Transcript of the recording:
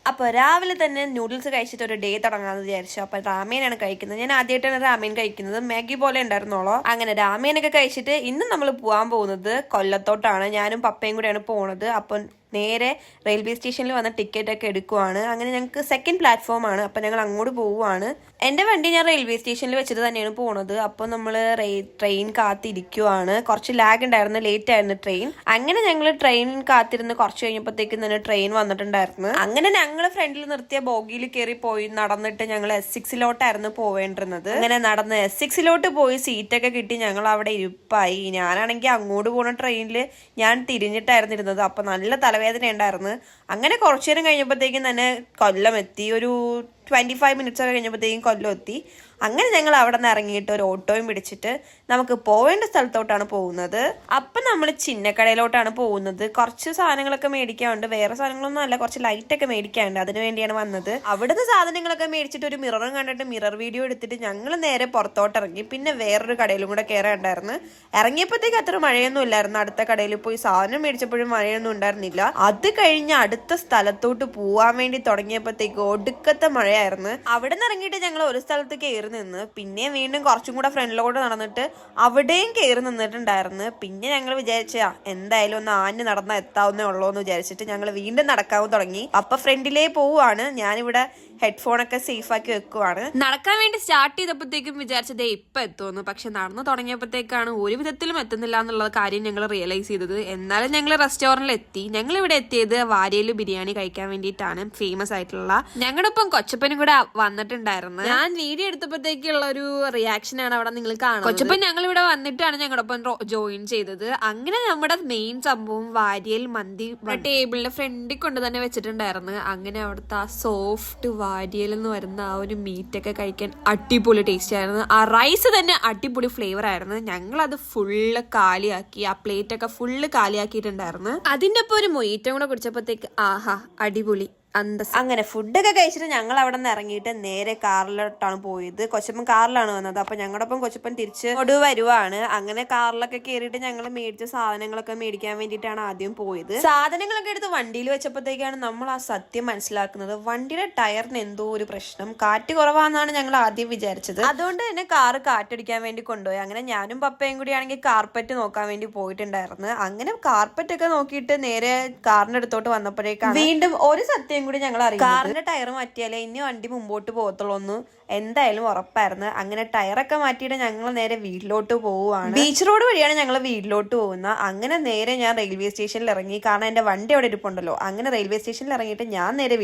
അപ്പോൾ രാവിലെ തന്നെ നൂഡിൽസ് കഴിച്ചിട്ട് ഒരു ഡേ തുടങ്ങാമെന്ന് വിചാരിച്ചു. അപ്പോൾ രാമേനാണ് കഴിക്കുന്നത്. ഞാൻ ആദ്യമായിട്ടാണ് രാമേൻ കഴിക്കുന്നത്. മാഗി പോലെ ഉണ്ടായിരുന്നോളോ. അങ്ങനെ രാമേനൊക്കെ കഴിച്ചിട്ട് ഇന്ന് നമ്മൾ പോകാൻ പോകുന്നത് കൊല്ലത്തോട്ടാണ്. ഞാനും പപ്പയും കൂടെയാണ് പോണത്. അപ്പം നേരെ റെയിൽവേ സ്റ്റേഷനിൽ വന്ന ടിക്കറ്റ് ഒക്കെ എടുക്കുവാണ്. അങ്ങനെ ഞങ്ങൾക്ക് സെക്കൻഡ് പ്ലാറ്റ്ഫോമാണ്. അപ്പം ഞങ്ങൾ അങ്ങോട്ട് പോവുകയാണ്. എൻ്റെ വണ്ടി ഞാൻ റെയിൽവേ സ്റ്റേഷനിൽ വെച്ചിട്ട് തന്നെയാണ് പോണത്. അപ്പോൾ നമ്മൾ ട്രെയിൻ കാത്തിരിക്കുവാണ്. കുറച്ച് ലാഗ് ഉണ്ടായിരുന്നു, ലേറ്റ് ആയിരുന്നു ട്രെയിൻ. അങ്ങനെ ഞങ്ങൾ ട്രെയിൻ കാത്തിരുന്ന് കുറച്ച് കഴിഞ്ഞപ്പോഴത്തേക്കും തന്നെ ട്രെയിൻ വന്നിട്ടുണ്ടായിരുന്നു. അങ്ങനെ ഞങ്ങൾ ഫ്രണ്ടിൽ നിർത്തിയ ബോഗിയിൽ കയറി പോയി നടന്നിട്ട് ഞങ്ങൾ S6 പോവേണ്ടിരുന്നത്. അങ്ങനെ നടന്ന് S6 പോയി സീറ്റൊക്കെ കിട്ടി ഞങ്ങൾ അവിടെ ഇരിപ്പായി. ഞാനാണെങ്കിൽ അങ്ങോട്ട് പോണ ട്രെയിനിൽ ഞാൻ തിരിഞ്ഞിട്ടായിരുന്നു ഇരുന്നത്. അപ്പൊ നല്ല തലവേദന ഉണ്ടായിരുന്നു. അങ്ങനെ കുറച്ചു നേരം കഴിഞ്ഞപ്പോഴത്തേക്കും തന്നെ കൊല്ലം എത്തി. ഒരു 25 മിനിറ്റ്സ് ഒക്കെ കഴിഞ്ഞപ്പോഴത്തേക്കും കൊല്ലം എത്തി. അങ്ങനെ ഞങ്ങൾ അവിടെ നിന്ന് ഇറങ്ങിയിട്ട് ഒരു ഓട്ടോയും പിടിച്ചിട്ട് നമുക്ക് പോവേണ്ട സ്ഥലത്തോട്ടാണ് പോകുന്നത്. അപ്പം നമ്മൾ ചിന്നക്കടയിലോട്ടാണ് പോകുന്നത്. കുറച്ച് സാധനങ്ങളൊക്കെ മേടിക്കാനുണ്ട്. വേറെ സാധനങ്ങളൊന്നും അല്ല, കുറച്ച് ലൈറ്റൊക്കെ മേടിക്കാനുണ്ട്. അതിന് വേണ്ടിയാണ് വന്നത്. അവിടുത്തെ സാധനങ്ങളൊക്കെ മേടിച്ചിട്ട് ഒരു മിററും കണ്ടിട്ട് മിറർ വീഡിയോ എടുത്തിട്ട് ഞങ്ങൾ നേരെ പുറത്തോട്ട് ഇറങ്ങി. പിന്നെ വേറൊരു കടയിലും കൂടെ കയറാനുണ്ടായിരുന്നു. ഇറങ്ങിയപ്പോഴത്തേക്ക് അത്ര മഴയൊന്നും ഇല്ലായിരുന്നു. അടുത്ത കടയിൽ പോയി സാധനം മേടിച്ചപ്പോഴും മഴയൊന്നും ഉണ്ടായിരുന്നില്ല. അത് കഴിഞ്ഞ് അടുത്ത സ്ഥലത്തോട്ട് പോവാൻ വേണ്ടി തുടങ്ങിയപ്പോഴത്തേക്ക് ഒടുക്കത്തെ മഴയായിരുന്നു. അവിടെ നിന്ന് ഇറങ്ങിയിട്ട് ഞങ്ങൾ ഒരു സ്ഥലത്ത് കയറി നിന്ന് പിന്നെ വീണ്ടും കുറച്ചും കൂടെ ഫ്രണ്ടിലോട്ട് നടന്നിട്ട് അവിടെയും കയറി നിന്നിട്ടുണ്ടായിരുന്നു. പിന്നെ ഞങ്ങൾ വിചാരിച്ച എന്തായാലും ഒന്ന് ആഞ്ഞ് നടന്നാൽ എത്താവുന്നേ ഉള്ളൂ എന്ന് വിചാരിച്ചിട്ട് ഞങ്ങൾ വീണ്ടും നടക്കാൻ തുടങ്ങി. അപ്പൊ ഫ്രണ്ടിലേ പോവാണ്. ഞാനിവിടെ ഹെഡ്ഫോണൊക്കെ സേഫ് ആക്കി വെക്കുവാണ്. നടക്കാൻ വേണ്ടി സ്റ്റാർട്ട് ചെയ്തപ്പോഴത്തേക്കും വിചാരിച്ചത് ഇപ്പൊ എത്തുമെന്ന്. പക്ഷെ നടന്നു തുടങ്ങിയപ്പോഴത്തേക്കാണ് ഒരു വിധത്തിലും എത്തുന്നില്ല എന്നുള്ള കാര്യം ഞങ്ങൾ റിയലൈസ് ചെയ്തത്. എന്നാലും ഞങ്ങൾ റെസ്റ്റോറന്റിൽ എത്തി. ഞങ്ങൾ ഇവിടെ എത്തിയത് വാരിയല് ബിരിയാണി കഴിക്കാൻ വേണ്ടിയിട്ടാണ്. ഫേമസ് ആയിട്ടുള്ള ഞങ്ങളുടെ ഒപ്പം കൊച്ചപ്പനും കൂടെ വന്നിട്ടുണ്ടായിരുന്നു. ഞാൻ വീഡിയോ എടുത്തപ്പോഴത്തേക്കുള്ള ഒരു റിയാക്ഷൻ ആണ് അവിടെ നിങ്ങൾ കാണുന്നത്. കൊച്ചപ്പൻ ഞങ്ങൾ ഇവിടെ വന്നിട്ടാണ് ഞങ്ങളുടെ ഒപ്പം ജോയിൻ ചെയ്തത്. അങ്ങനെ നമ്മുടെ മെയിൻ സംഭവം വാരിയൽ മന്തി ടേബിളിന്റെ ഫ്രണ്ടിൽ കൊണ്ട് തന്നെ വെച്ചിട്ടുണ്ടായിരുന്നു. അങ്ങനെ അവിടുത്തെ ആ സോഫ്റ്റ് വാരിയൽ എന്ന് വരുന്ന ആ ഒരു മീറ്റൊക്കെ കഴിക്കാൻ അടിപൊളി ടേസ്റ്റ് ആയിരുന്നു. ആ റൈസ് തന്നെ അടിപൊളി ഫ്ലേവർ ആയിരുന്നു. ഞങ്ങൾ അത് ഫുള്ള് കാലിയാക്കി. ആ പ്ലേറ്റ് ഒക്കെ ഫുള്ള് കാലിയാക്കിയിട്ടുണ്ടായിരുന്നു. അതിന്റെ ഒപ്പം ഒരു മൊയ്റ്റോ കൂടെ കുടിച്ചപ്പോഴത്തേക്ക് ആഹാ അടിപൊളി. അങ്ങനെ ഫുഡൊക്കെ കഴിച്ചിട്ട് ഞങ്ങൾ അവിടെ നിന്ന് ഇറങ്ങിയിട്ട് നേരെ കാറിലോട്ടാണ് പോയത്. കൊച്ചപ്പൻ കാറിലാണ് വന്നത്. അപ്പൊ ഞങ്ങളുടെ ഒപ്പം കൊച്ചപ്പൻ തിരിച്ച് കൊണ്ട് വരുവാണ്. അങ്ങനെ കാറിലൊക്കെ കയറിയിട്ട് ഞങ്ങൾ മേടിച്ച സാധനങ്ങളൊക്കെ മേടിക്കാൻ വേണ്ടിയിട്ടാണ് ആദ്യം പോയത്. സാധനങ്ങളൊക്കെ എടുത്ത് വണ്ടിയിൽ വെച്ചപ്പോഴത്തേക്കാണ് നമ്മൾ ആ സത്യം മനസ്സിലാക്കുന്നത്. വണ്ടിയുടെ ടയറിന് എന്തോ ഒരു പ്രശ്നം, കാറ്റ് കുറവാന്നാണ് ഞങ്ങൾ ആദ്യം വിചാരിച്ചത്. അതുകൊണ്ട് തന്നെ കാറ് കാറ്റടിക്കാൻ വേണ്ടി കൊണ്ടുപോയി. അങ്ങനെ ഞാനും പപ്പയും കൂടി ആണെങ്കിൽ കാർപ്പറ്റ് നോക്കാൻ വേണ്ടി പോയിട്ടുണ്ടായിരുന്നു. അങ്ങനെ കാർപ്പറ്റ് ഒക്കെ നോക്കിയിട്ട് നേരെ കാറിന്റെ അടുത്തോട്ട് വന്നപ്പോഴേക്കാണ് വീണ്ടും ഒരു സത്യം കൂടി ഞങ്ങൾ അറിയാം. കാറിന്റെ ടയർ മാറ്റിയാലേ ഇനി വണ്ടി മുമ്പോട്ട് പോകത്തുള്ളൂ എന്തായാലും ഉറപ്പായിരുന്നു. അങ്ങനെ ടയറൊക്കെ മാറ്റിയിട്ട് ഞങ്ങൾ നേരെ വീട്ടിലോട്ട് പോവുകയാണ്. ബീച്ച് റോഡ് വഴിയാണ് ഞങ്ങൾ വീട്ടിലോട്ട് പോകുന്നത്. അങ്ങനെ നേരെ ഞാൻ റെയിൽവേ സ്റ്റേഷനിൽ ഇറങ്ങി. കാരണം എന്റെ വണ്ടി അവിടെ ഇരിപ്പുണ്ടല്ലോ. അങ്ങനെ റെയിൽവേ സ്റ്റേഷനിൽ ഇറങ്ങിയിട്ട് ഞാൻ നേരെ